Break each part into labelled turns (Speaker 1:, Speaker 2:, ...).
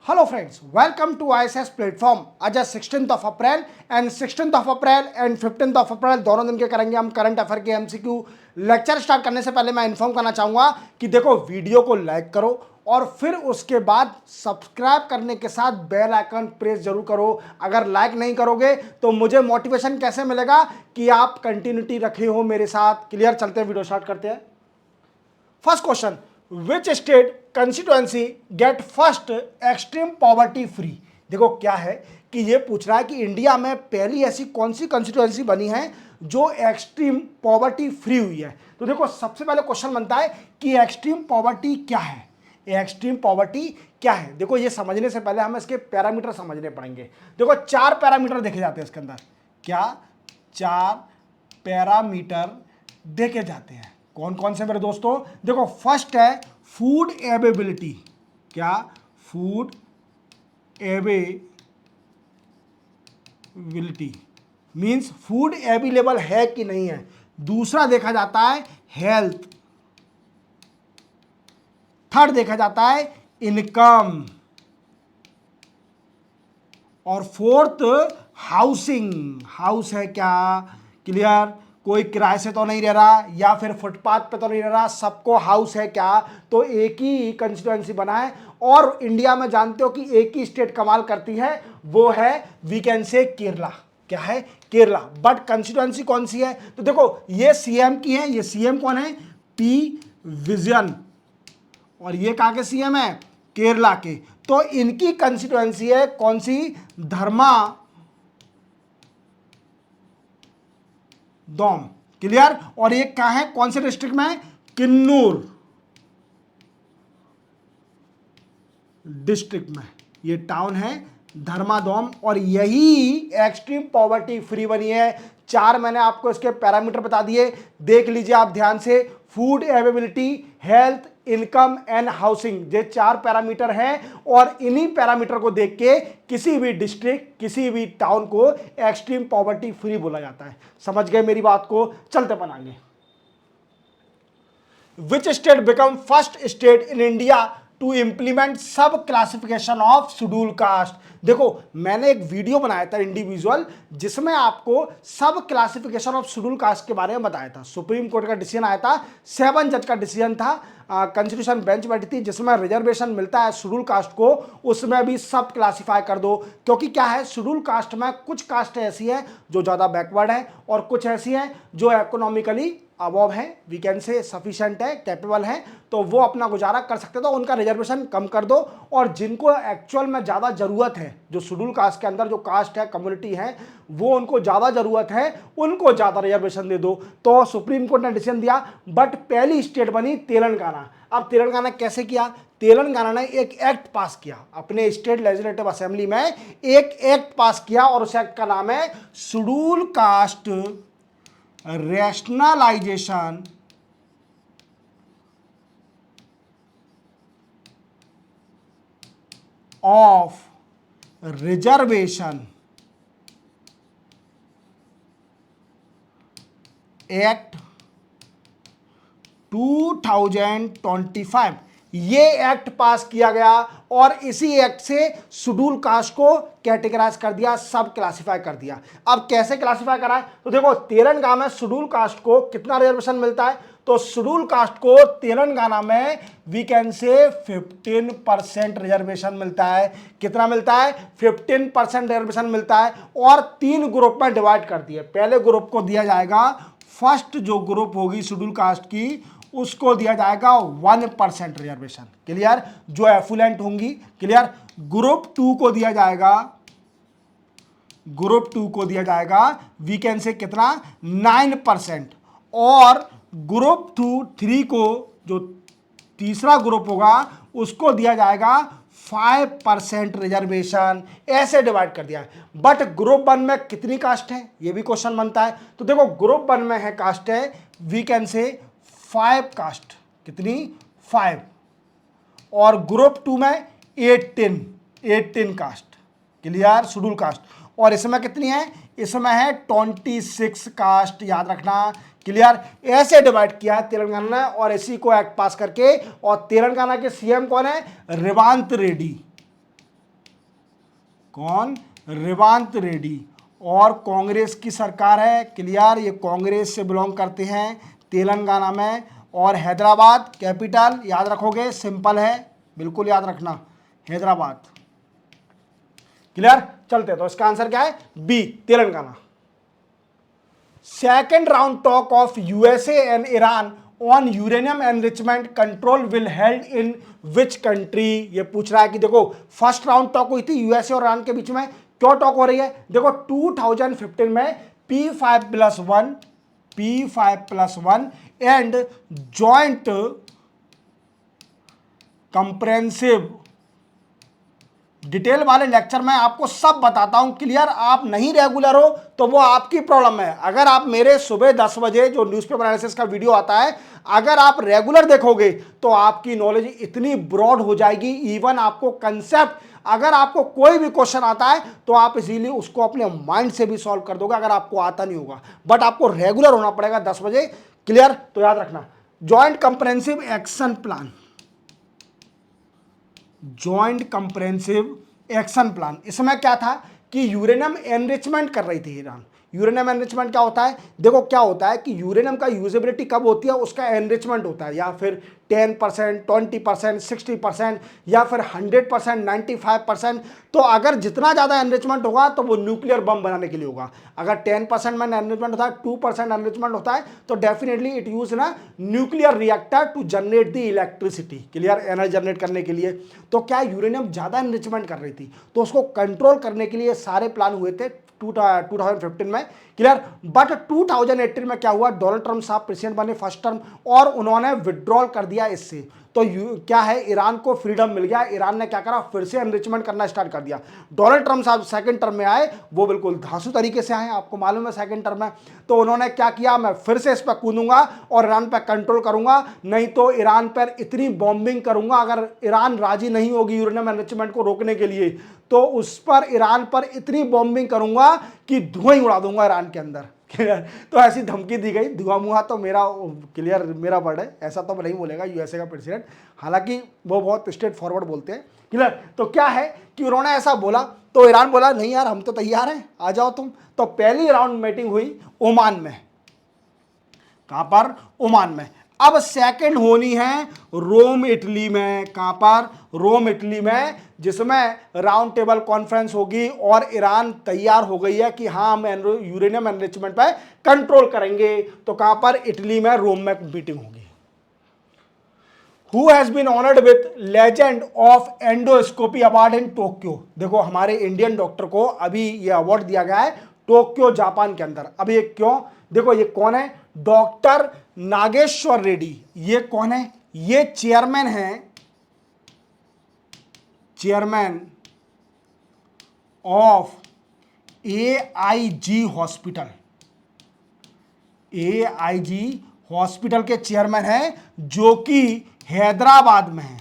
Speaker 1: Hello friends, welcome to ISS platform. आज है 16th of April and 16th of April and 15th of April दोनों दिन के करेंगे हम करंट अफेयर के MCQ लेक्चर। स्टार्ट करने से पहले मैं इन्फॉर्म करना चाहूँगा कि देखो वीडियो को लाइक करो और फिर उसके बाद सब्सक्राइब करने के साथ बेल आइकन प्रेस जरूर करो। अगर लाइक नहीं करोगे तो मुझे मोटिवेशन कैसे मिलेगा कि आप कंटिन्यूटी रखे हो मेरे साथ। क्लियर, चलते हैं वीडियो स्टार्ट करते हैं। First question, which state constituency get first extreme poverty free. देखो क्या है कि ये पूछ रहा है कि इंडिया में पहली ऐसी कौन सी कंस्टिट्यूएंसी बनी है जो एक्सट्रीम पॉवर्टी फ्री हुई है। तो देखो सबसे पहले क्वेश्चन बनता है कि एक्सट्रीम पॉवर्टी क्या है, एक्सट्रीम पॉवर्टी क्या है। देखो ये समझने से पहले हमें इसके पैरामीटर समझने पड़ेंगे। देखो चार पैरामीटर देखे जाते हैं इसके अंदर। क्या चार पैरामीटर देखे जाते हैं? कौन कौन से मेरे दोस्तों? देखो फर्स्ट है फूड अवेलेबिलिटी। क्या? Food availability means food available है कि नहीं है। दूसरा देखा जाता है हेल्थ। थर्ड देखा जाता है इनकम। और फोर्थ हाउसिंग। हाउस है क्या? क्लियर, कोई किराए से तो नहीं रह रहा या फिर फुटपाथ पे तो नहीं रह रहा, सबको हाउस है क्या? तो एक ही कंस्टिट्यूएंसी बना है। और इंडिया में जानते हो कि एक ही स्टेट कमाल करती है, वो है वी कैन से केरला। क्या है? केरला। बट कंस्टिट्यूएंसी कौन सी है? तो देखो ये सीएम की है। ये सीएम कौन है? पी विजयन। और ये कहाँ के सीएम है? केरला के। तो इनकी कंस्टिट्यूएंसी है कौन सी? धर्मा दोम। क्लियर। और ये कहाँ है? कौन से डिस्ट्रिक्ट में? किन्नूर डिस्ट्रिक्ट में ये टाउन है धर्मादोम। और यही एक्सट्रीम पॉवर्टी फ्री बनी है। चार मैंने आपको इसके पैरामीटर बता दिए, देख लीजिए आप ध्यान से। Food availability, health, income and housing, ये चार पैरामीटर हैं। और इन्हीं पैरामीटर को देख के किसी भी डिस्ट्रिक्ट, किसी भी टाउन को एक्सट्रीम पॉवर्टी फ्री बोला जाता है। समझ गए मेरी बात को? चलते बनाएंगे। Which state become first state in India to implement sub classification of schedule caste. देखो मैंने एक वीडियो बनाया था इंडिविजुअल, जिसमें आपको सब क्लासिफिकेशन ऑफ शेड्यूल कास्ट के बारे में बताया था। सुप्रीम कोर्ट का डिसीजन आया था, 7 जज का डिसीजन था। कॉन्स्टिट्यूशन बेंच बैठी थी, जिसमें रिजर्वेशन मिलता है शेड्यूल कास्ट को, उसमें भी सब क्लासिफाई कर दो। क्योंकि क्या है, शेड्यूल कास्ट में कुछ कास्ट ऐसी है जो ज़्यादा बैकवर्ड है और कुछ ऐसी हैं जो इकोनॉमिकली अबव है, वी कैन से सफिशिएंट है, कैपेबल है, तो वो अपना गुजारा कर सकते। तो उनका रिजर्वेशन कम कर दो। और जिनको एक्चुअल में ज़्यादा ज़रूरत है, जो शेड्यूल कास्ट के अंदर जो कास्ट है, कम्युनिटी है, वो उनको ज़्यादा ज़रूरत है, उनको ज़्यादा रिजर्वेशन दे दो। तो सुप्रीम कोर्ट ने डिसीजन दिया। बट पहली स्टेट बनी तेलंगाना। अब तेलंगाना कैसे किया? तेलंगाना ने एक एक्ट पास किया, अपने स्टेट लेजिस्लेटिव असेंबली में एक एक्ट पास किया, और उस एक्ट का नाम है schedule caste rationalisation of reservation act 2025। ये एक्ट पास किया गया और इसी एक्ट से शेड्यूल कास्ट को कैटेगराइज कर दिया, सब क्लासिफाई कर दिया। अब कैसे क्लासिफाई करा है? तो देखो तेलंगाना में शेड्यूल कास्ट को कितना रिजर्वेशन मिलता है? तो शेड्यूल कास्ट को तेलंगाना में वी कैन से 15% रिजर्वेशन मिलता है। कितना मिलता है? 15% रिजर्वेशन मिलता है। और 3 ग्रुप में डिवाइड कर दिए। पहले ग्रुप को दिया जाएगा, फर्स्ट जो ग्रुप होगी शेड्यूल कास्ट की, उसको दिया जाएगा 1% रिजर्वेशन। क्लियर, जो एफुलेंट होंगी। क्लियर, ग्रुप 2 को दिया जाएगा, ग्रुप 2 को दिया जाएगा वी कैन से कितना? 9%। और ग्रुप 3 को, जो तीसरा ग्रुप होगा, उसको दिया जाएगा 5% रिजर्वेशन। ऐसे डिवाइड कर दिया है। बट ग्रुप 1 में कितनी कास्ट है, ये भी क्वेश्चन बनता है। तो देखो ग्रुप 1 में है कास्ट है वी कैन से 5 कास्ट। कितनी? 5। और ग्रुप 2 में 18 कास्ट। Clear, schedule caste. और इसमें कितनी है? इसमें है 26 कास्ट, याद रखना। क्लियर, ऐसे डिवाइड किया है तेलंगाना ने, और इसी को एक्ट पास करके। और तेलंगाना के सीएम कौन है? रेवंत रेड्डी। कौन? रेवंत रेड्डी। और कांग्रेस की सरकार है, क्लियर, ये कांग्रेस से बिलोंग करते हैं तेलंगाना में। और हैदराबाद कैपिटल याद रखोगे, सिंपल है, बिल्कुल याद रखना, हैदराबाद, क्लियर। चलते तो इसका आंसर क्या है? B, Telangana. Second round talk of USA and Iran on uranium enrichment control will held in which country? ये पूछ रहा है कि देखो फर्स्ट राउंड टॉक हुई थी यूएसए और ईरान के बीच में, क्यों टॉक हो रही है? देखो 2015 में P5+1 and joint comprehensive, detail वाले लेक्चर में आपको सब बताता हूं, क्लियर। आप नहीं रेगुलर हो तो वो आपकी प्रॉब्लम है। अगर आप मेरे सुबह 10 बजे जो न्यूज़पेपर एनालिसिस का वीडियो आता है, अगर आप रेगुलर देखोगे तो आपकी नॉलेज इतनी ब्रॉड हो जाएगी, इवन आपको कंसेप्ट, अगर आपको कोई भी क्वेश्चन आता है तो आप इजीली उसको अपने माइंड से भी सॉल्व कर दोगे, अगर आपको आता नहीं होगा। बट आपको रेगुलर होना पड़ेगा 10 बजे, क्लियर। तो याद रखना, joint comprehensive action plan, joint comprehensive action plan, इसमें क्या था कि यूरेनियम एनरिचमेंट कर रही थी ईरान। यूरेनियम एनरिचमेंट क्या होता है? देखो क्या होता है कि यूरेनियम का यूजेबिलिटी कब होती है, उसका एनरिचमेंट होता है, या फिर 10%, 20%, 60% या फिर 100%, 95%। तो अगर जितना ज़्यादा एनरिचमेंट होगा तो वो न्यूक्लियर बम बनाने के लिए होगा। अगर 10% में एनरिचमेंट होता है, 2% एनरिचमेंट होता है, तो डेफिनेटली इट यूज ना nuclear reactor to generate the electricity, clear, energy जनरेट करने के लिए। तो क्या यूरेनियम ज़्यादा एनरिचमेंट कर रही थी, तो उसको कंट्रोल करने के लिए सारे प्लान हुए थे 2015 में, क्लियर। बट 2018 में क्या हुआ, डोनाल्ड ट्रंप साहब प्रेसिडेंट बने फर्स्ट टर्म, और उन्होंने विड्रॉल कर दिया इससे। तो क्या है, ईरान को फ्रीडम मिल गया, ईरान ने क्या करा, फिर से एनरिचमेंट करना स्टार्ट कर दिया। डोनाल्ड ट्रंप साहब सेकंड टर्म में आए, वो बिल्कुल धांसू तरीके से आए, आपको मालूम है सेकंड टर्म में। तो उन्होंने क्या किया, मैं फिर से इस पर कूदूंगा और ईरान पर कंट्रोल करूंगा, नहीं तो ईरान पर इतनी बॉम्बिंग करूंगा, अगर ईरान राजी नहीं होगी यूरेनियम एनरिचमेंट को रोकने के लिए, तो उस पर, ईरान पर इतनी बॉम्बिंग करूंगा कि धुआं ही उड़ा दूंगा ईरान के अंदर, क्लियर। तो ऐसी धमकी दी गई। धुआं मुहा तो मेरा, क्लियर, मेरा वर्ड है, ऐसा तो नहीं बोलेगा यूएसए का प्रेसिडेंट, हालांकि वो बहुत स्ट्रेट फॉरवर्ड बोलते हैं, क्लियर। तो क्या है कि उन्होंने ऐसा बोला, तो ईरान बोला नहीं यार हम तो तैयार हैं, आ जाओ तुम। तो पहली राउंड मीटिंग हुई ओमान में, कहां पर, ओमान में। अब सेकंड होनी है रोम इटली में, कहां पर, रोम इटली में, जिसमें राउंड टेबल कॉन्फ्रेंस होगी और ईरान तैयार हो गई है कि हाँ हम यूरेनियम एनरिचमेंट पे कंट्रोल करेंगे। तो कहां पर, इटली में, रोम में मीटिंग होगी। Who has been honored with Legend of Endoscopy Award in Tokyo? देखो हमारे इंडियन डॉक्टर को अभी ये अवार्ड दिया गया है टोक्यो जापान के अंदर। अब ये क्यों, देखो ये कौन है, डॉक्टर नागेश्वर रेड्डी। ये कौन है, ये चेयरमैन है, chairman of AIG hospital, AIG hospital के चेयरमैन है, जो कि हैदराबाद में है।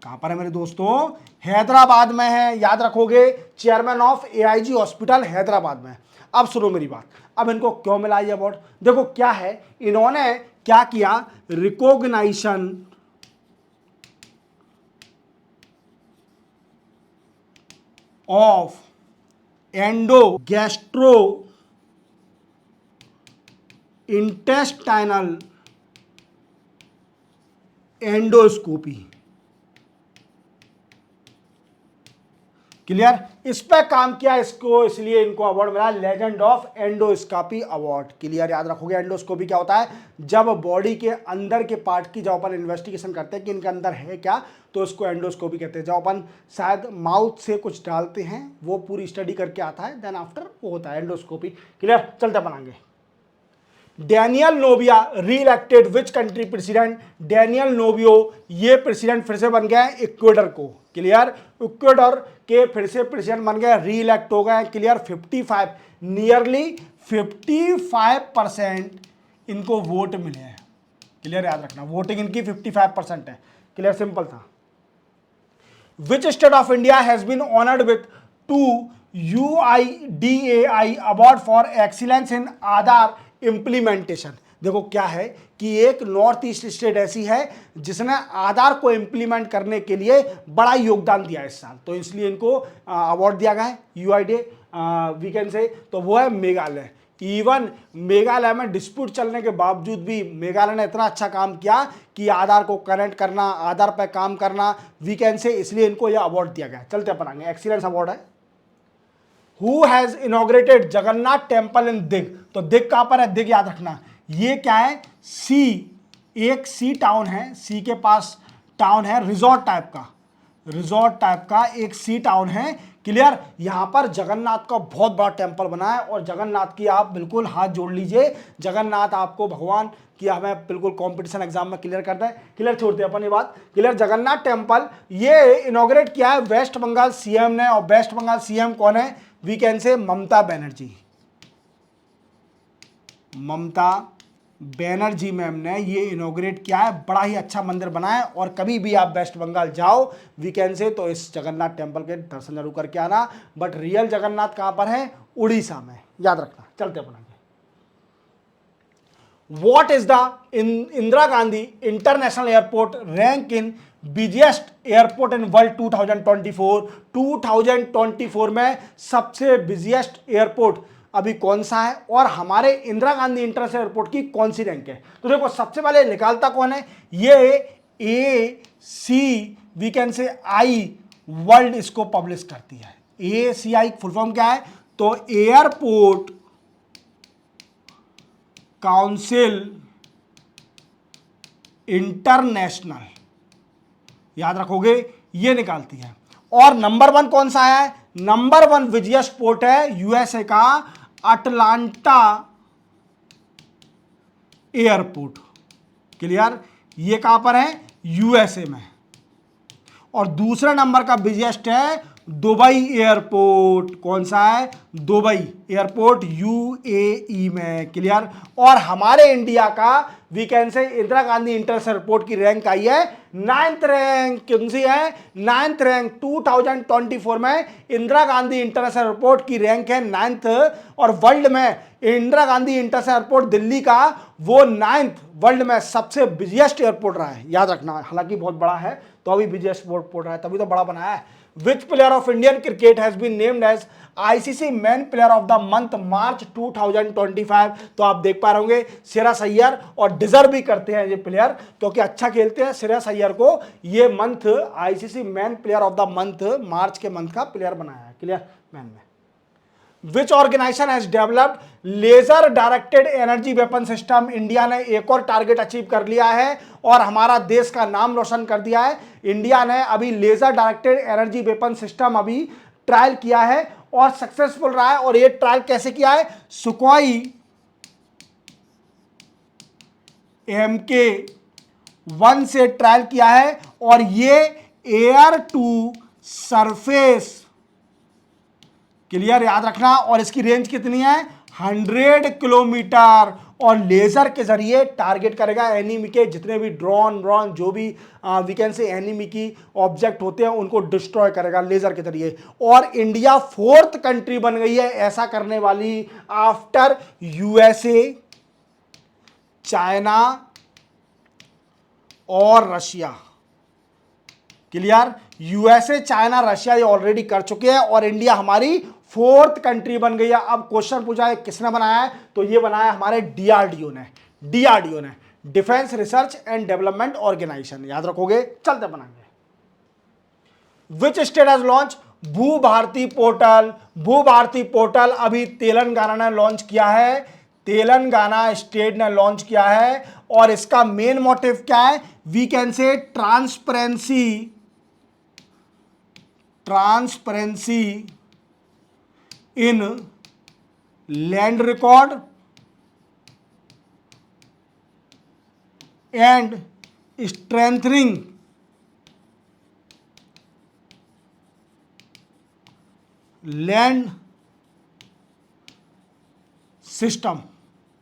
Speaker 1: कहां पर है मेरे दोस्तों, हैदराबाद में है, याद रखोगे, chairman of AIG hospital Hyderabad में। अब सुनो मेरी बात, अब इनको क्यों मिला ये अवार्ड? देखो क्या है, इन्होंने क्या किया, recognition of endo gastro intestinal endoscopy, clear, इस पे काम किया इसको, इसलिए इनको अवार्ड मिला legend of endoscopy award, clear. याद रखोगे एंडोस्कोपी क्या होता है, जब बॉडी के अंदर के पार्ट की जब अपन इन्वेस्टिगेशन करते हैं कि इनके अंदर है क्या, तो इसको एंडोस्कोपी कहते हैं। जब अपन शायद माउथ से कुछ डालते हैं, वो पूरी स्टडी करके आता है, देन आफ्टर वो होता है एंडोस्कोपी, क्लियर। चलते बनाएंगे। Daniel Noboa reelected which country president, Daniel Noboa ये प्रेसिडेंट फिर से बन गया है इक्वेडर को, क्लियर। इक्वेडर के फिर से प्रेसिडेंट बन गए, री इलेक्ट हो गए, क्लियर। 55 नियरली 55% इनको वोट मिले हैं, क्लियर। याद रखना वोटिंग इनकी 55% है, क्लियर, सिंपल था। Which state of India has been honoured with 2 UIDAI award for excellence in Aadhaar implementation. देखो क्या है कि एक नॉर्थ ईस्ट स्टेट ऐसी है जिसने आधार को इंप्लीमेंट करने के लिए बड़ा योगदान दिया इस साल, तो इसलिए इनको अवार्ड दिया गया है यूआईडे वीकेंड से, तो वो है मेघालय। इवन मेघालय में डिस्प्यूट चलने के बावजूद भी मेघालय ने इतना अच्छा काम किया कि आधार को कनेक्ट करना, आधार पर काम करना वीकेंड से, इसलिए इनको यह अवार्ड दिया गया। चलते अपन आगे, एक्सीलेंस अवार्ड है। Who has inaugurated Jagannath temple in दिग, तो दिग कहां पर है, दिग याद रखना, ये क्या है, सी, एक सी टाउन है, सी के पास टाउन है, रिजॉर्ट टाइप का, रिजॉर्ट टाइप का एक सी टाउन है, क्लियर। यहां पर जगन्नाथ का बहुत बड़ा टेंपल बना है और जगन्नाथ की आप बिल्कुल हाथ जोड़ लीजिए, जगन्नाथ आपको भगवान की हमें बिल्कुल कंपटीशन एग्जाम में क्लियर करता है, क्लियर छोड़ते हैं अपन ये बात, क्लियर। जगन्नाथ टेंपल ये इनॉग्रेट किया है वेस्ट बंगाल सीएम ने, और वेस्ट बंगाल सीएम कौन है, we can say Mamata Banerjee, Mamata Banerjee ma'am ने ये इनॉग्रेट किया है। बड़ा ही अच्छा मंदिर बना है और कभी भी आप वेस्ट बंगाल जाओ वीकेंड से तो इस जगन्नाथ टेंपल के दर्शन जरूर करके आना। बट रियल जगन्नाथ कहां पर है, उड़ीसा में, याद रखना। चलते अपन आगे। What is the Indira Gandhi international airport rank in busiest airport in world 2024? 2024 में सबसे बिजिएस्ट एयरपोर्ट अभी कौन सा है और हमारे इंदिरा गांधी इंटरनेशनल एयरपोर्ट की कौन सी रैंक है? तो देखो सबसे पहले निकालता कौन है, ये ACI वी कैन से आई वर्ल्ड इसको पब्लिश करती है। ACI फुल फॉर्म क्या है, तो एयरपोर्ट काउंसिल इंटरनेशनल, याद रखोगे, ये निकालती है। और नंबर 1 कौन सा है, नंबर 1 बिजिएस्ट पोर्ट है यूएसए का अटलांटा एयरपोर्ट, क्लियर। ये कहां पर है, यूएसए में। और दूसरे नंबर का बिजिएस्ट है दुबई एयरपोर्ट, कौन सा है, दुबई एयरपोर्ट UAE में, क्लियर। और हमारे इंडिया का we can say Indira Gandhi international airport की रैंक आई है 9th रैंक, कौन सी है, 9th रैंक। 2024 में इंदिरा गांधी इंटरनेशनल एयरपोर्ट की रैंक है 9th, और वर्ल्ड में इंदिरा गांधी इंटरनेशनल एयरपोर्ट दिल्ली का वो 9th वर्ल्ड में सबसे बिजिएस्ट एयरपोर्ट रहा है, याद रखना। हालांकि बहुत बड़ा है तो अभी बिजिएस्ट एयरपोर्ट रहा है, तभी तो बड़ा बनाया है। Which player of Indian cricket has been named as ICC Man Player of the Month March 2025? तो आप देख पा रहे होंगे श्रेयस अय्यर, और डिजर्व भी करते हैं ये प्लेयर क्योंकि अच्छा खेलते हैं। श्रेयस अय्यर को ये month ICC man player of the month March के मंथ का प्लेयर बनाया है, क्लियर मैन में। Which organization has developed laser directed energy weapon system? India ने एक और टारगेट अचीव कर लिया है और हमारा देश का नाम रोशन कर दिया है। इंडिया ने अभी laser directed energy weapon system अभी ट्रायल किया है और सक्सेसफुल रहा है। और ये ट्रायल कैसे किया है, सुखोई MK-1 से ट्रायल किया है और ये एयर टू सरफेस, क्लियर, याद रखना। और इसकी रेंज कितनी है, 100 किलोमीटर, और लेजर के जरिए टारगेट करेगा एनिमी के जितने भी ड्रोन जो भी वी कैन से एनिमी की ऑब्जेक्ट होते हैं उनको डिस्ट्रॉय करेगा लेजर के जरिए। और इंडिया 4th कंट्री बन गई है ऐसा करने वाली आफ्टर USA, चाइना और Russia, clear. USA, China, Russia ये ऑलरेडी कर चुके हैं और इंडिया हमारी 4th कंट्री बन गई है। अब क्वेश्चन पूछा है किसने बनाया है, तो ये बनाया हमारे DRDO ने, defence research and development organisation, याद रखोगे। चलते बनाएंगे। विच स्टेट हैज लॉन्च भू भारती पोर्टल? भू भारती पोर्टल अभी तेलंगाना ने लॉन्च किया है, तेलंगाना स्टेट ने लॉन्च किया है। और इसका मेन मोटिव क्या है, we can say transparency in land record and strengthening land system,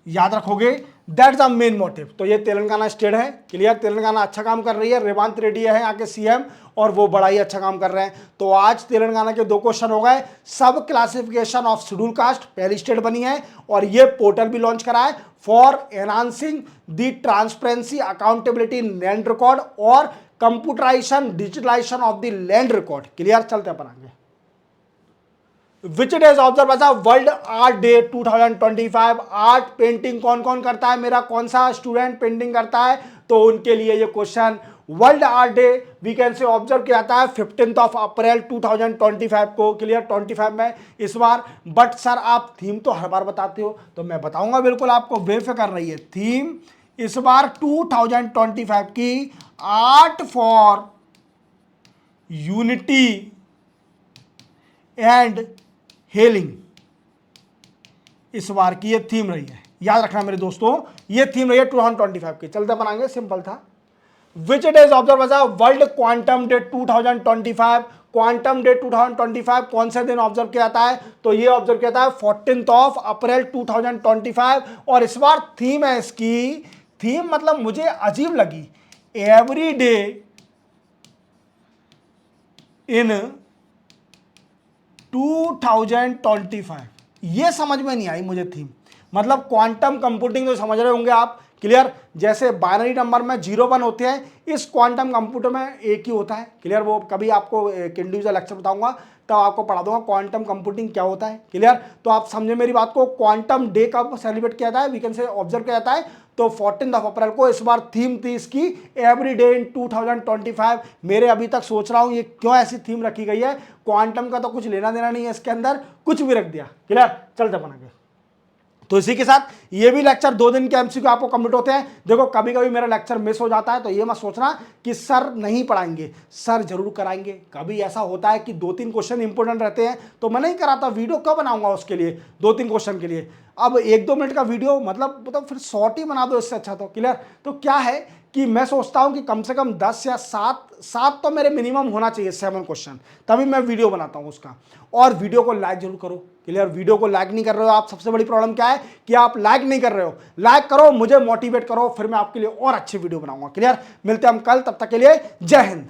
Speaker 1: याद रखोगे दैट्स द मेन मोटिव। तो ये तेलंगाना स्टेट है, क्लियर, तेलंगाना अच्छा काम कर रही है, रेवंत रेड्डी है यहाँ के सीएम और वो बड़ा ही अच्छा काम कर रहे हैं। तो आज तेलंगाना के 2 क्वेश्चन हो गए। सब क्लासिफिकेशन ऑफ शेड्यूल कास्ट पहली स्टेट बनी है और ये पोर्टल भी लॉन्च करा है for enhancing the transparency accountability in land record और computerization digitalization of the land record. Clear, चलते अपन आगे। Which days observe as world art day 2025। Art painting कौन कौन करता है, मेरा कौन सा स्टूडेंट पेंटिंग करता है, तो उनके लिए ये question. World art day we can say observe किया जाता है 15 अप्रैल 2025 को। क्लियर, 25 में इस बार। बट सर आप थीम तो हर बार बताते हो, तो मैं बताऊंगा बिल्कुल आपको, बेफिक्र रहिए। थीम इस बार 2025 की art for unity and hailing इस बार की ये थीम रही है। याद रखना मेरे दोस्तों, ये थीम रही है 2025 की। चलते बनाएंगे, सिंपल था। Which days observe as world quantum day 2025। Quantum day 2025 कौन से दिन ऑब्जर्व किया जाता है, तो ये ऑब्जर्व किया जाता है 14 अप्रैल 2025। और इस बार थीम है इसकी, थीम मतलब मुझे अजीब लगी, एवरी डे इन 2025। ये समझ में नहीं आई मुझे थीम। मतलब क्वांटम कंप्यूटिंग तो समझ रहे होंगे आप, क्लियर, जैसे बाइनरी नंबर में 0 1 होते हैं, इस क्वांटम कंप्यूटर में एक ही होता है। क्लियर, वो कभी आपको एक इंडिविजुअल लेक्चर बताऊंगा तब आपको पढ़ा दूंगा क्वांटम कंप्यूटिंग क्या होता है। क्लियर, तो आप समझे मेरी बात को। क्वांटम डे कब सेलिब्रेट किया जाता है, वीकेंड से ऑब्जर्व किया जाता है, तो 14 अप्रैल को। इस बार थीम थी इसकी एवरी डे इन 2025। मेरे अभी तक सोच रहा हूं ये क्यों ऐसी थीम रखी गई है, क्वांटम का तो कुछ लेना देना नहीं है इसके अंदर, कुछ भी रख दिया। क्लियर, चलते बना के। तो इसी के साथ ये भी लेक्चर 2 दिन के एमसीक्यू आपको कंप्लीट होते हैं। देखो कभी कभी मेरा लेक्चर मिस हो जाता है, तो ये मत सोचना कि सर नहीं पढ़ाएंगे, सर जरूर कराएंगे। कभी ऐसा होता है कि 2-3 क्वेश्चन इंपॉर्टेंट रहते हैं तो मैं नहीं कराता, वीडियो क्यों बनाऊंगा उसके लिए 2-3 क्वेश्चन के लिए। अब 1-2 मिनट का वीडियो मतलब फिर शॉर्ट ही बना दो, इससे अच्छा। तो क्लियर, तो क्या है कि मैं सोचता हूं कि कम से कम 10 या 7 तो मेरे मिनिमम होना चाहिए, 7 क्वेश्चन, तभी मैं वीडियो बनाता हूं उसका। और वीडियो को लाइक जरूर करो। क्लियर, वीडियो को लाइक नहीं कर रहे हो आप, सबसे बड़ी प्रॉब्लम क्या है कि आप लाइक नहीं कर रहे हो। लाइक करो, मुझे मोटिवेट करो, फिर मैं आपके लिए और अच्छी वीडियो बनाऊंगा। क्लियर, मिलते हैं हम कल, तब तक के लिए जय हिंद।